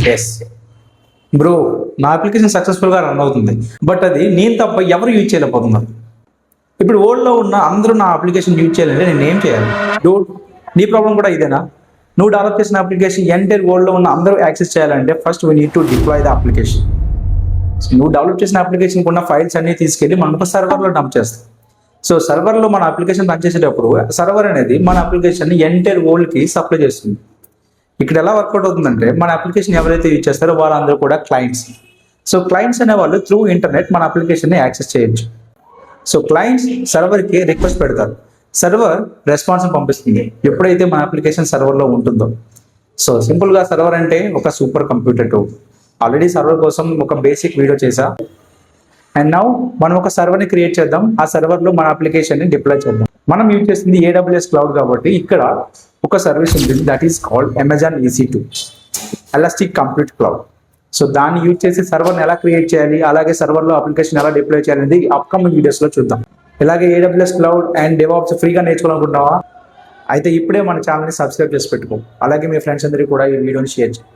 Yes bro, నా application సక్సెస్ఫుల్గా run అవుతుంది, బట్ అది నేను తప్ప ఎవరు యూజ్ చేయలేకపోతున్నారు. ఇప్పుడు వరల్డ్లో ఉన్న అందరూ నా అప్లికేషన్ యూజ్ చేయాలంటే నేను ఏం చేయాలి? డోంట్, నీ ప్రాబ్లం కూడా ఇదేనా? నువ్వు డెవలప్ చేసిన అప్లికేషన్ ఎంటైర్ వరల్డ్లో ఉన్న అందరూ యాక్సెస్ చేయాలంటే first we need to deploy the application. నువ్వు డెవలప్ చేసిన అప్లికేషన్ ఉన్న ఫైల్స్ అన్ని తీసుకెళ్ళి మనం ఒక సర్వర్లో డంప్ చేస్తాం. సో సర్వర్లో మన అప్లికేషన్ రన్ చేసేటప్పుడు సర్వర్ అనేది మన అప్లికేషన్ ఎంటైర్ వరల్డ్కి సప్లై చేస్తుంది. ఇక్కడ ఎలా వర్కౌట్ అవుతుందంటే మన అప్లికేషన్ ఎవరైతే యూజ్ చేస్తారో వాళ్ళందరూ కూడా క్లయింట్స్. సో క్లయింట్స్ అనే వాళ్ళు త్రూ ఇంటర్నెట్ మన అప్లికేషన్ని యాక్సెస్ చేయొచ్చు. సో క్లయింట్స్ సర్వర్కి రిక్వెస్ట్ పెడతారు, సర్వర్ రెస్పాన్స్ పంపిస్తుంది ఎప్పుడైతే మన అప్లికేషన్ సర్వర్లో ఉంటుందో. సో సింపుల్గా సర్వర్ అంటే ఒక super computer tool. Already server కోసం ఒక బేసిక్ వీడియో చేసా. అండ్ నౌ మనం ఒక సర్వర్ని క్రియేట్ చేద్దాం, ఆ సర్వర్లో మన అప్లికేషన్ని డిప్లాయ్ చేద్దాం. మనం యూజ్ చేస్తుంది AWS క్లౌడ్ కాబట్టి ఇక్కడ ఒక సర్వీస్ ఉంటుంది, that is called Amazon EC2 elastic compute cloud. So దాన్ని యూజ్ చేసి సర్వర్ని ఎలా క్రియేట్ చేయాలి, అలాగే సర్వర్లో అప్లికేషన్ ఎలా డిప్లాయ్ చేయాలి అనేది అప్కమింగ్ వీడియోస్లో చూద్దాం. ఇలాగే AWS క్లౌడ్ అండ్ DevOps ఫ్రీగా నేర్చుకోవాలనుకుంటున్నావా? అయితే ఇప్పుడే మన ఛానల్ని సబ్స్క్రైబ్ చేసి పెట్టుకో. అలాగే మీ ఫ్రెండ్స్ అందరికీ కూడా ఈ వీడియోని షేర్ చేయండి.